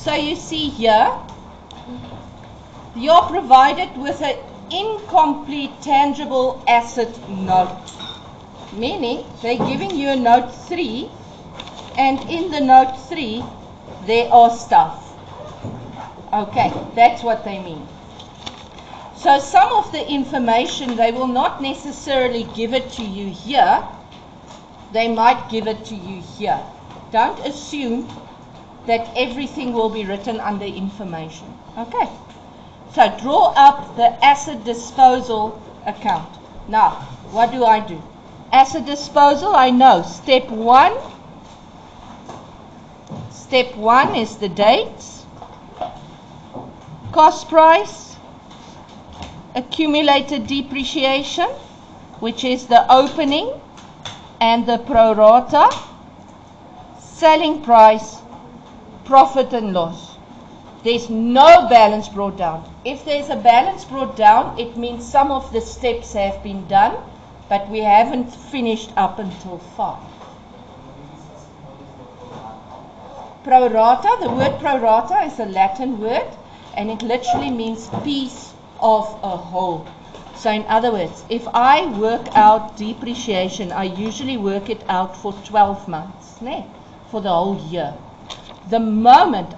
So you see here, you're provided with an incomplete tangible asset note, meaning they're giving you a note 3, and in the note 3 there are stuff. Okay, that's what they mean. So some of the information, they will not necessarily give it to you here, they might give it to you here. Don't assume that everything will be written under information. Okay, so draw up the asset disposal account. Now, what do? Asset disposal, I know. Step one is the dates, cost price, accumulated depreciation, which is the opening and the pro rata, selling price, profit and loss. There's no balance brought down. If there's a balance brought down, it means some of the steps have been done, but we haven't finished up until 5. Pro rata, the word pro rata is a Latin word, and it literally means piece of a whole. So in other words, if I work out depreciation, I usually work it out for 12 months, for the whole year. The moment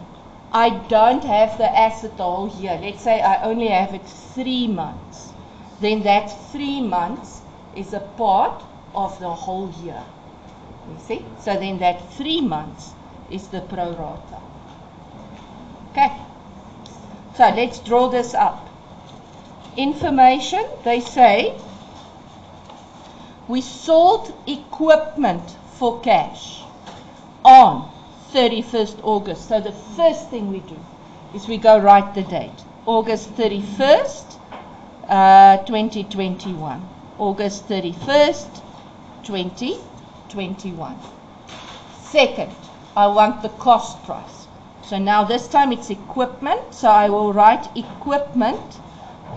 I don't have the asset the whole year, let's say I only have it 3 months, then that 3 months is a part of the whole year. You see? So then that 3 months is the pro rata. Okay? So let's draw this up. Information, they say, we sold equipment for cash on 31st August. So the first thing we do is we go write the date. August 31st, 2021. August 31st, 2021. Second, I want the cost price. So now this time it's equipment. So I will write equipment,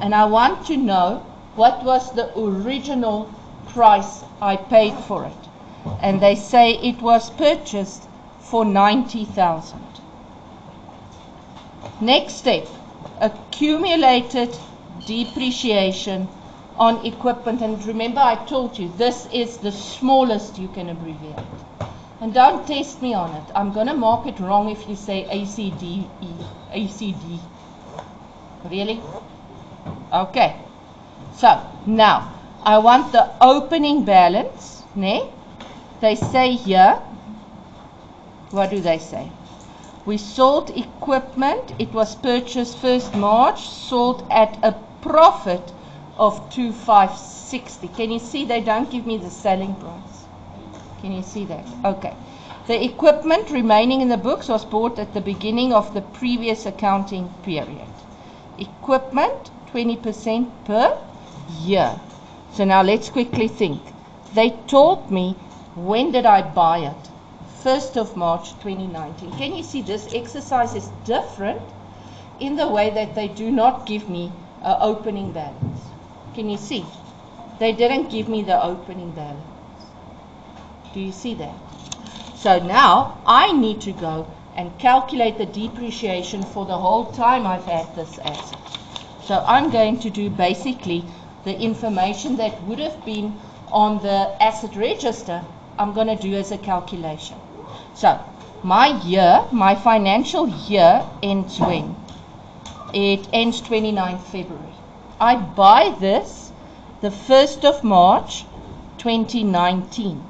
and I want to know what was the original price I paid for it. And they say it was purchased for 90,000. Next step, accumulated depreciation on equipment. And remember, I told you this is the smallest you can abbreviate. And don't test me on it. I'm going to mark it wrong if you say ACDE. ACD. Really? Okay. So now I want the opening balance. They say here, what do they say? We sold equipment. It was purchased 1st March, sold at a profit of 2,560. Can you see they don't give me the selling price? Can you see that? Okay. The equipment remaining in the books was bought at the beginning of the previous accounting period. Equipment, 20% per year. So now let's quickly think. They told me, when did I buy it? 1st of March 2019. Can you see this exercise is different in the way that they do not give me an opening balance? Can you see? They didn't give me the opening balance. Do you see that? So now I need to go and calculate the depreciation for the whole time I've had this asset. So I'm going to do basically the information that would have been on the asset register, I'm going to do as a calculation. So my year, my financial year ends when? It ends 29th February. I buy this the 1st of March 2019.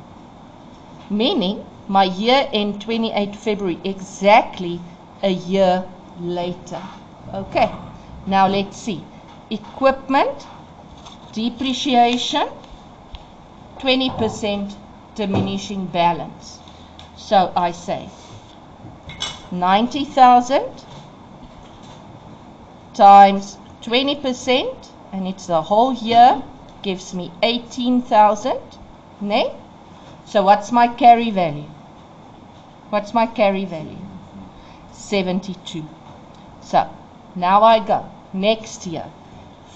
Meaning my year end 28 February, exactly a year later. Okay, now let's see. Equipment, depreciation, 20% diminishing balance. So I say 90,000 times 20%, and it's the whole year, gives me 18,000. So what's my carry value? What's my carry value? 72. So now I go next year,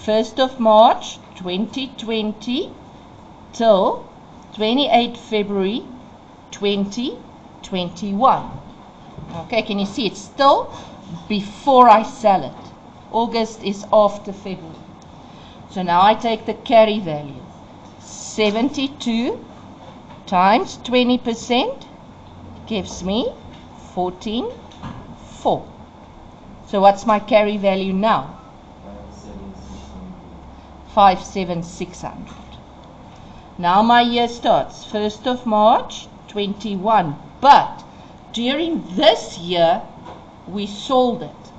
1st of March 2020 till 28 February 2021. Okay, can you see it's still before I sell it. August is after February. So now I take the carry value. 72 times 20% gives me 14.4. So what's my carry value now? 5,7,600. Now my year starts 1st of March 21, but during this year we sold it.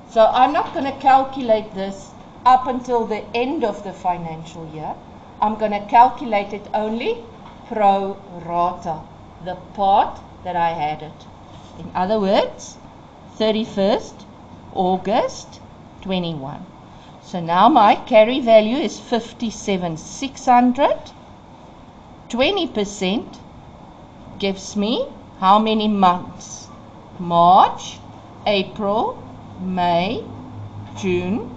So I'm not going to calculate this up until the end of the financial year. I'm going to calculate it only pro rata, the part that I had it. In other words, 31st August 21. So now my carry value is 57,600. 20% gives me how many months? March, April, May, June,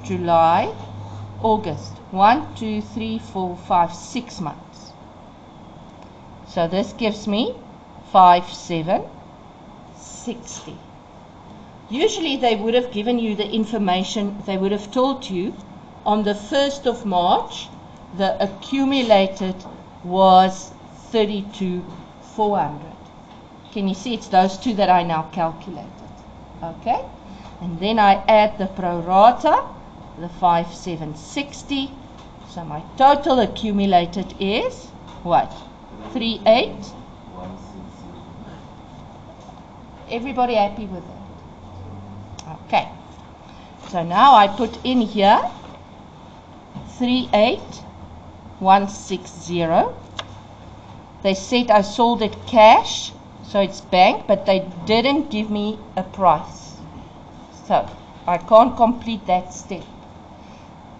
July, August. 1, 2, 3, 4, 5, 6 months. So this gives me 5,760. Usually they would have given you the information, they would have told you on the 1st of March the accumulated was 32,400. Can you see it's those two that I now calculated? Okay, and then I add the pro rata, the 5,760. So my total accumulated is what? 38. Everybody happy with it? Okay, so now I put in here 38,160. They said I sold it cash, so it's bank, but they didn't give me a price. So I can't complete that step.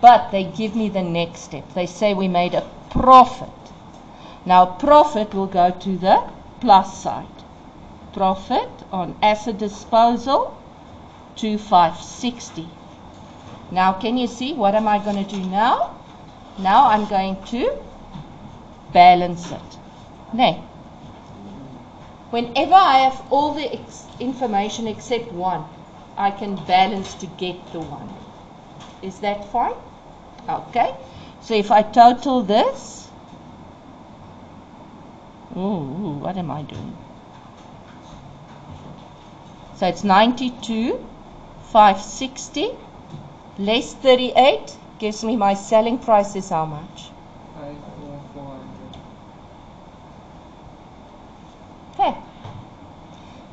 But they give me the next step. They say we made a profit. Now profit will go to the plus side. Profit on asset disposal, 2,560. Now can you see what am I going to do now? Now I'm going to balance it. Nay. Whenever I have all the information except one, I can balance to get the one. Is that fine? Okay. So if I total this, what am I doing? So it's 92,560 less 38 gives me my selling price is how much? 5,400. Okay.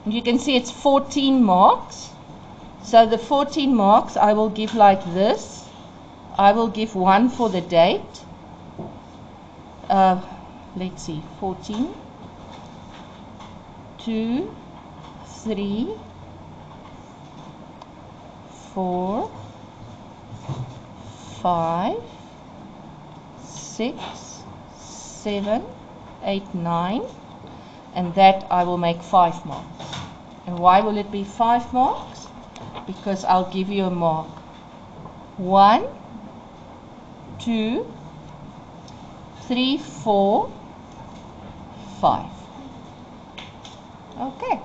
And you can see it's 14 marks. So the 14 marks I will give like this. I will give one for the date. Let's see, 14, 2, 3, 4, 5, 6, 7, 8, 9, and that I will make 5 marks. And why will it be 5 marks? Because I'll give you a mark. 1, 2, 3, 4, 5. Okay.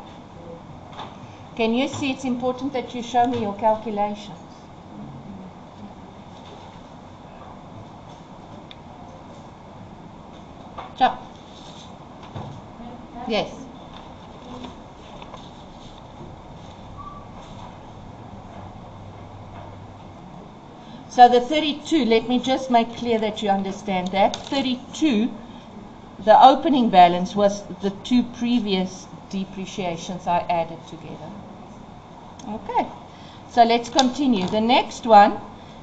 Can you see it's important that you show me your calculations? So, yes. So the 32, let me just make clear that you understand that. 32, the opening balance was the 2 previous depreciations I added together. Okay, so let's continue. The next one,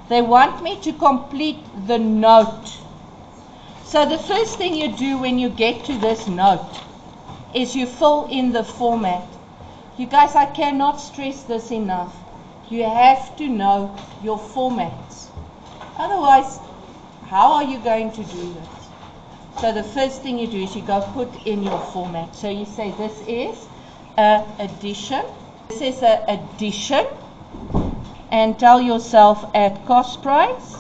they want me to complete the note. So the first thing you do when you get to this note is you fill in the format. You guys, I cannot stress this enough. You have to know your formats. Otherwise, how are you going to do this? So the first thing you do is you go put in your format. So you say this is an addition. This is an addition. And tell yourself at cost price,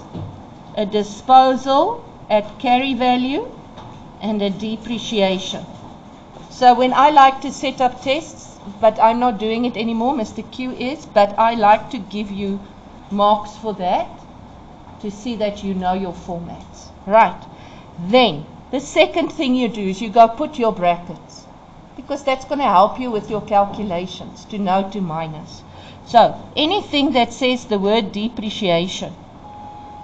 a disposal at carry value, and a depreciation. So when I like to set up tests, but I'm not doing it anymore. Mr. Q is, but I like to give you marks for that to see that you know your formats. Right. Then, the second thing you do is you go put your brackets, because that's going to help you with your calculations to know to minus. So, anything that says the word depreciation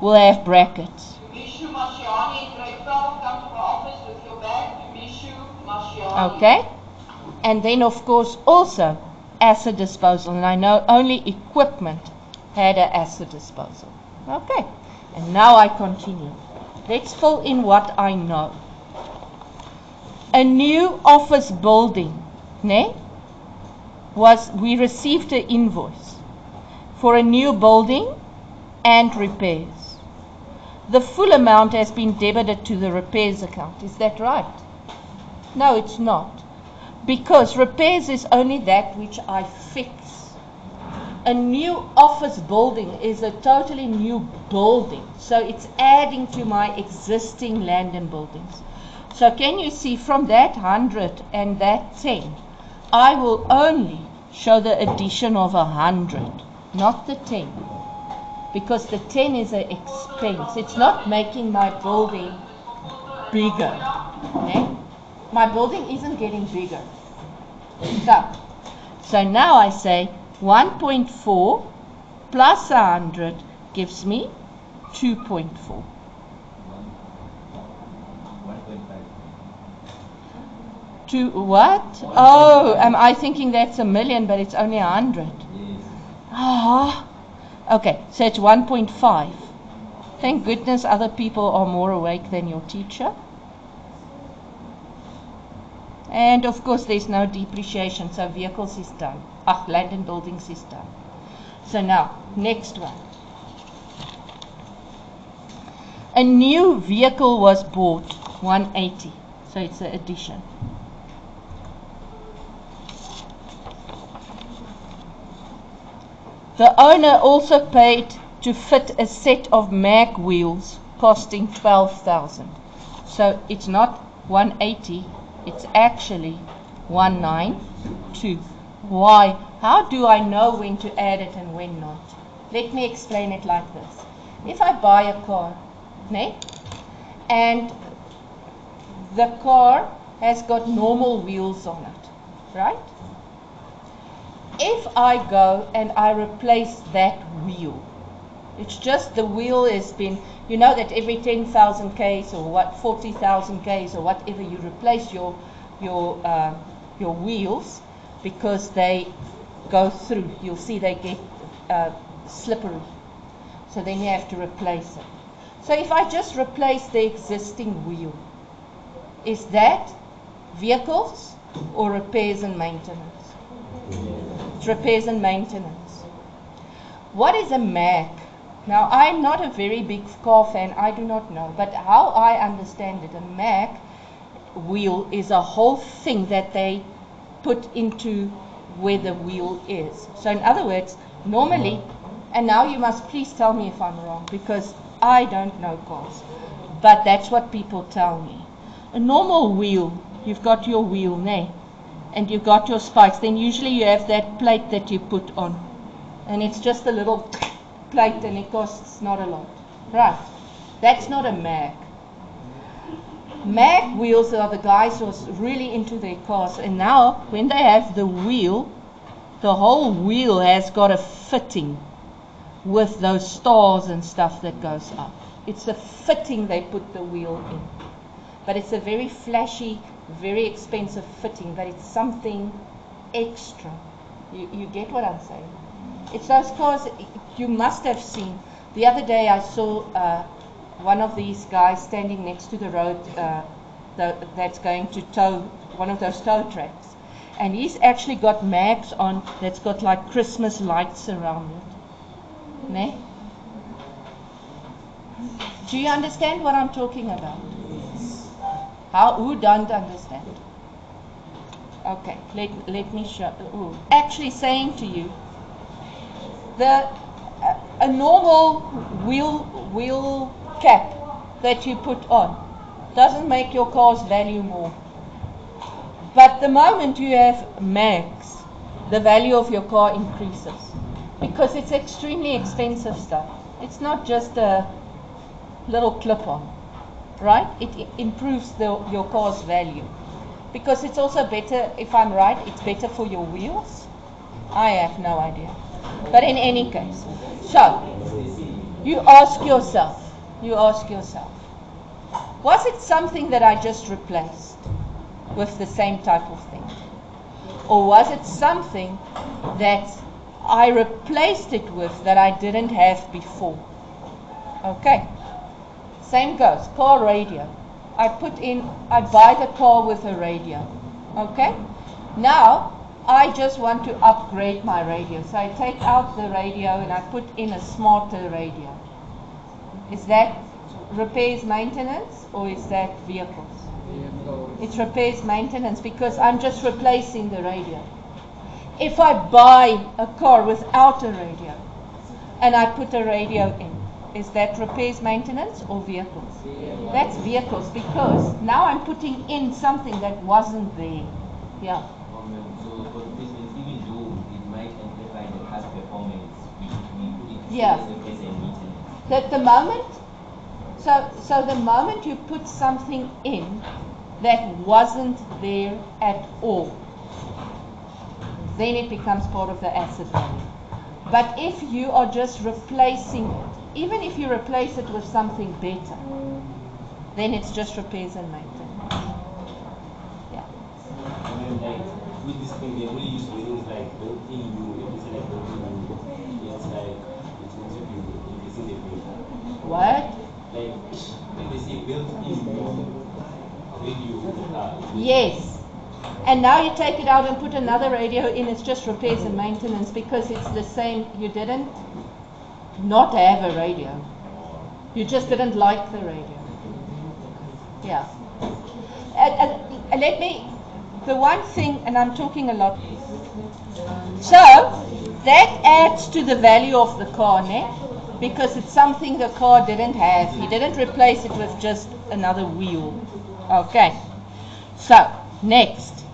will have brackets. Mishu Mashiani, grade 12, come to my office with your bag to Mishu Mashiani. Okay? And then, of course, also asset disposal. And I know only equipment had an asset disposal. Okay. And now I continue. Let's fill in what I know. A new office building, we received an invoice for a new building and repairs. The full amount has been debited to the repairs account. Is that right? No, it's not. Because repairs is only that which I fix. A new office building is a totally new building. So it's adding to my existing land and buildings. So can you see from that 100 and that 10, I will only show the addition of 100, not the 10. Because the 10 is an expense. It's not making my building bigger. My building isn't getting bigger. So now I say 1.4 plus 100 gives me 2.4. To what? Oh, am I thinking that's a million, but it's only 100? Ah, okay, so it's 1.5. Thank goodness other people are more awake than your teacher. And of course there's no depreciation, so vehicles is done. Land and buildings is done. So now, next one. A new vehicle was bought, 180. So it's an addition. The owner also paid to fit a set of mag wheels costing 12,000. So it's not 180, it's actually 192. Why? How do I know when to add it and when not? Let me explain it like this. If I buy a car, and the car has got normal wheels on it, right? If I go and I replace that wheel, it's just the wheel has been, you know that every 10,000 Ks or what 40,000 Ks or whatever you replace your wheels because they go through. You'll see they get slippery. So then you have to replace it. So if I just replace the existing wheel, is that vehicles or repairs and maintenance? It's repairs and maintenance. What is a mag? Now, I'm not a very big car fan, I do not know, but how I understand it, a mag wheel is a whole thing that they put into where the wheel is. So in other words, normally, and now you must please tell me if I'm wrong, because I don't know cars, but that's what people tell me. A normal wheel, you've got your wheel, and you've got your spikes, then usually you have that plate that you put on, and it's just a little plate and it costs not a lot. Right, that's not a mag. Mag wheels are the guys who are really into their cars, and now when they have the wheel, the whole wheel has got a fitting with those stars and stuff that goes up. It's a fitting they put the wheel in, but it's a very flashy, very expensive fitting, but it's something extra. You get what I'm saying? It's those cars you must have seen. The other day I saw one of these guys standing next to the road that's going to tow one of those tow tracks, and he's actually got mags on that's got like Christmas lights around it. Do you understand what I'm talking about? Who don't understand? Okay, let me show. Actually saying to you, a normal wheel cap that you put on doesn't make your car's value more. But the moment you have mags, the value of your car increases. Because it's extremely expensive stuff. It's not just a little clip-on, right? It improves your car's value. Because it's also better, if I'm right, it's better for your wheels. I have no idea. But in any case, so you ask yourself, was it something that I just replaced with the same type of thing? Or was it something that I replaced it with that I didn't have before? Okay. Same goes, car radio. I buy the car with a radio. Okay? Now, I just want to upgrade my radio. So I take out the radio and I put in a smarter radio. Is that repairs maintenance or is that vehicles? It's repairs maintenance because I'm just replacing the radio. If I buy a car without a radio and I put a radio in, is that repairs maintenance or vehicles? That's vehicles because now I'm putting in something that wasn't there. Yeah. So for this means even though it might amplify the car's performance, we Yeah. as a maintenance. That the moment, so the moment you put something in that wasn't there at all, then it becomes part of the asset value. But if you are just replacing it, even if you replace it with something better, then it's just repairs and maintenance. Yeah. And then like with this thing, they only use words like built-in you, it's like built-in you, it's like it's going to be increasing the bill. What? Like when they say built-in you, radio, Yes. And now you take it out and put another radio in, it's just repairs and maintenance because it's the same. You didn't not have a radio. You just didn't like the radio. Yeah. And let me, the one thing, and I'm talking a lot. So, that adds to the value of the car, ne? Because it's something the car didn't have. He didn't replace it with just another wheel. Okay. So, next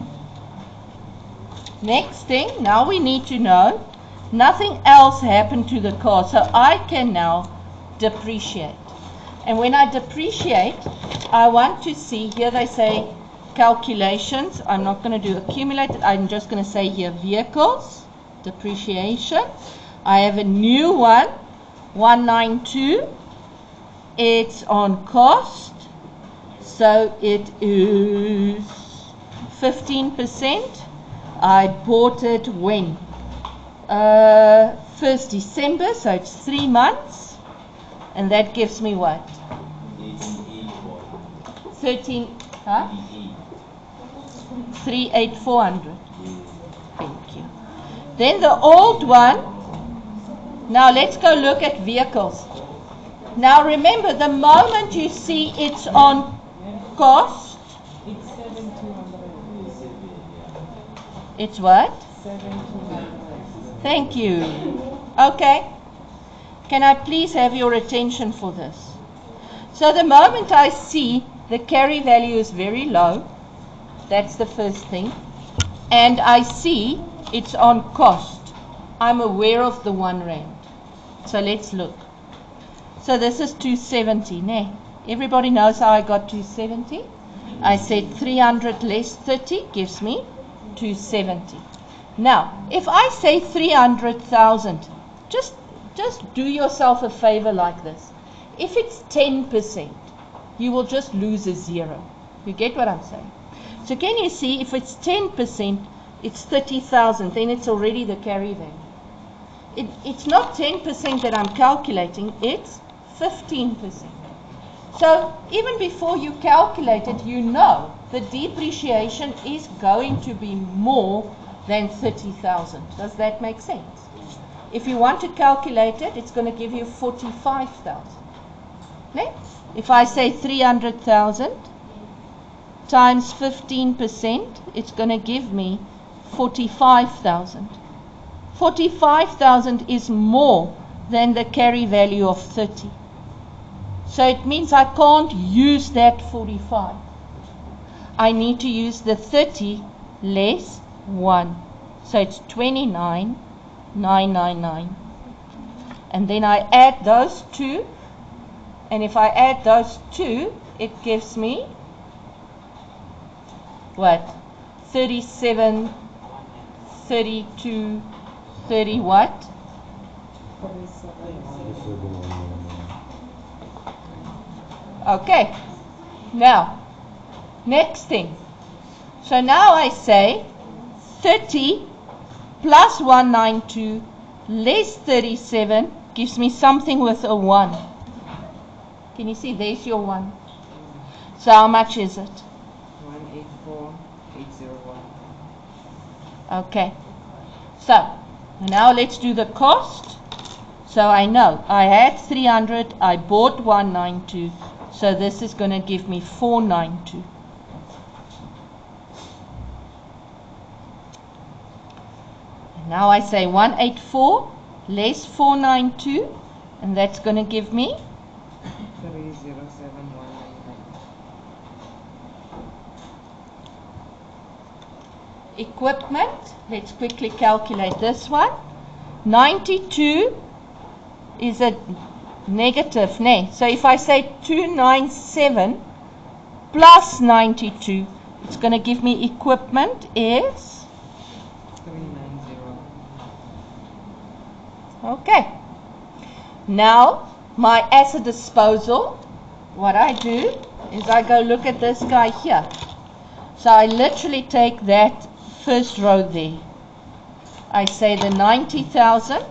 thing, now we need to know, nothing else happened to the car. So I can now depreciate. And when I depreciate, I want to see, here they say calculations. I'm not going to do accumulated. I'm just going to say here vehicles, depreciation. I have a new one, 192. It's on cost. So it is 15%. I bought it when? 1st December, so it's 3 months. And that gives me what? 38400. Thank you. Then the old one. Now let's go look at vehicles. Now remember, the moment you see it's on cost, It's 7,200. it's what? 7,200. Thank you. Okay. Can I please have your attention for this? So the moment I see the carry value is very low, that's the first thing, and I see it's on cost, I'm aware of the R1. So let's look. So this is 270, ne? Everybody knows how I got 270? I said 300 less 30 gives me 270. Now, if I say 300,000, just do yourself a favor like this. If it's 10%, you will just lose a 0. You get what I'm saying? So can you see, if it's 10%, it's 30,000, then it's already the carry value. It's not 10% that I'm calculating, it's 15%. So even before you calculate it, you know the depreciation is going to be more than 30,000. Does that make sense? If you want to calculate it, it's going to give you 45,000. Okay? If I say 300,000 times 15%, it's going to give me 45,000. 45,000 is more than the carry value of 30. So it means I can't use that 45. I need to use the 30 less 1. So it's 29,999. And then I add those two, and if I add those two, it gives me what? 37, 32, 30 what? 37. Okay. Now, next thing. So now I say 30 plus 192 less 37 gives me something with a 1. Can you see? There's your 1. So how much is it? 184,801. Okay. So now let's do the cost. So I know I had 300, I bought 192, so this is going to give me 492. Now I say 184 less 492, and that's going to give me 307,199. equipment. Let's quickly calculate this one. 92 is a negative, ne? So if I say 297 plus 92, it's going to give me equipment is 390. okay. Now, my asset disposal, what I do is I go look at this guy here. So I literally take that first row there. I say the 90,000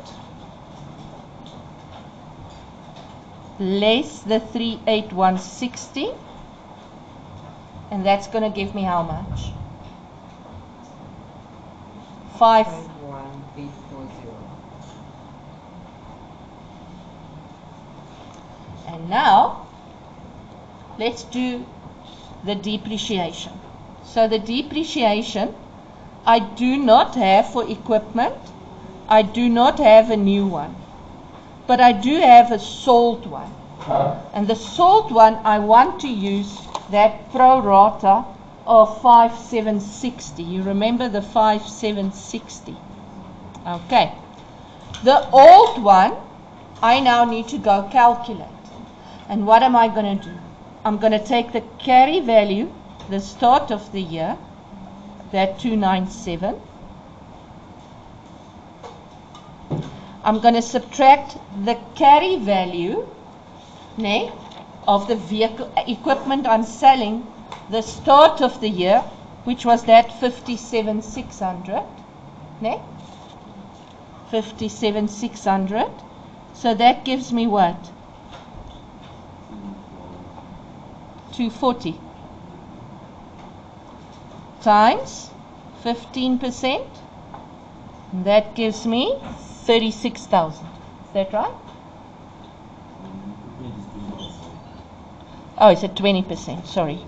less the 38160, and that's going to give me how much? 51840. And now let's do the depreciation. So the depreciation I do not have for equipment. I do not have a new one, but I do have a sold one. And the sold one, I want to use that pro rata of 5760. You remember the 5760? Okay. The old one, I now need to go calculate. And what am I going to do? I'm going to take the carry value, the start of the year, that 297. I'm going to subtract the carry value of the vehicle equipment I'm selling, the start of the year, which was that 57,600. 57,600. So that gives me what? 240 times 15%. That gives me 36,000. Is that right? Oh, it's at 20%. Sorry.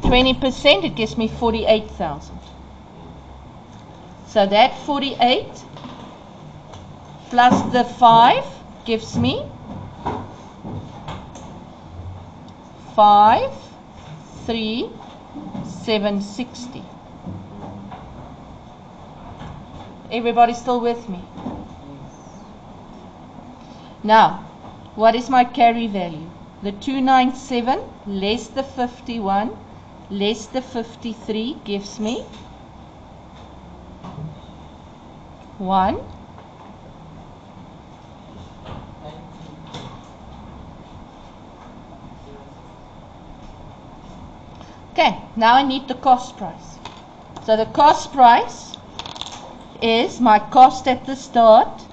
20%, it gives me 48,000. So that 48 plus the 5 gives me 53760. Everybody still with me? Now, what is my carry value? The 297 less the 51 less the 53 gives me 1. Okay, now I need the cost price. So the cost price is my cost at the start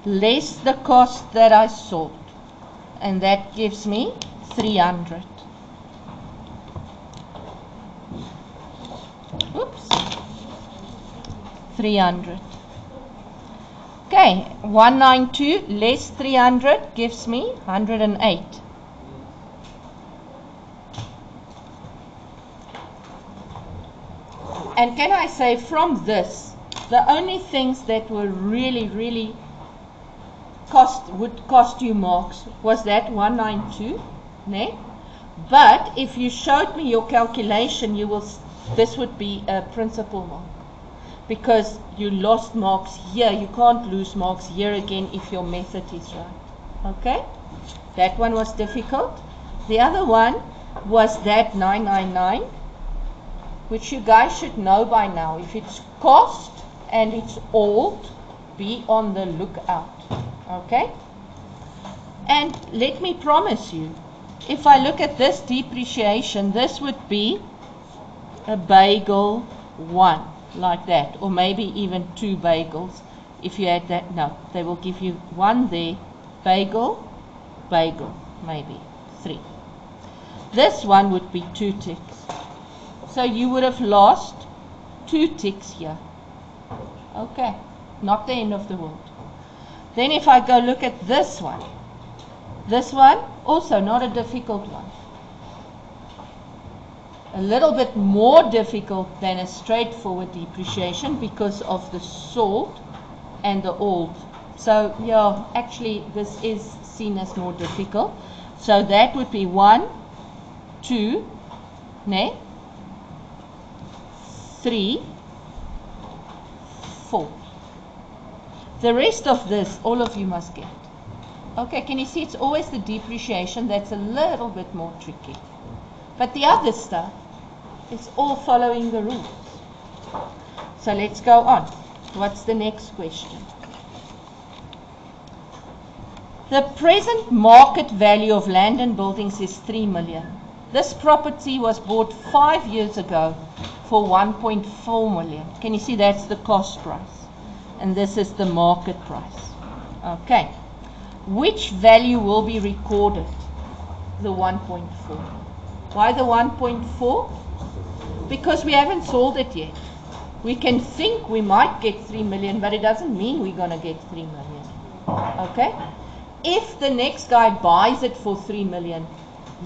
less the cost that I sold, and that gives me 300. Oops. 300. Okay, 192 less 300 gives me 108. And can I say from this, the only things that were really would cost you marks was that 192, ne? But if you showed me your calculation, this would be a principal mark. because you lost marks here. You can't lose marks here again if your method is right. Okay? That one was difficult. The other one was that 999, which you guys should know by now. If it's cost and it's old, be on the lookout. Okay? And let me promise you, if I look at this depreciation, this would be a bagel 1, like that, or maybe even 2 bagels if you had that. No, they will give you 1 there, bagel, maybe 3. This one would be 2 ticks. So you would have lost 2 ticks here. Okay, not the end of the world. Then if I go look at this one also not a difficult one. A little bit more difficult than a straightforward depreciation because of the salt and the old. So yeah, actually this is seen as more difficult. So that would be 1, 2, 3, 4. The rest of this, all of you must get. Okay, can you see it's always the depreciation that's a little bit more tricky. But the other stuff is all following the rules. So let's go on. What's the next question? The present market value of land and buildings is 3 million. This property was bought 5 years ago for 1.4 million. Can you see that's the cost price? And this is the market price. Okay. Which value will be recorded? The 1.4. Why the 1.4? Because we haven't sold it yet. We can think we might get 3 million, but it doesn't mean we're going to get 3 million. Okay? If the next guy buys it for 3 million,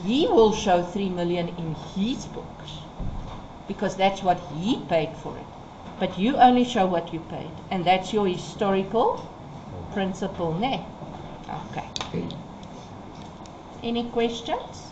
he will show 3 million in his books, because that's what he paid for it. But you only show what you paid, and that's your historical principle, ne? Okay. Any questions?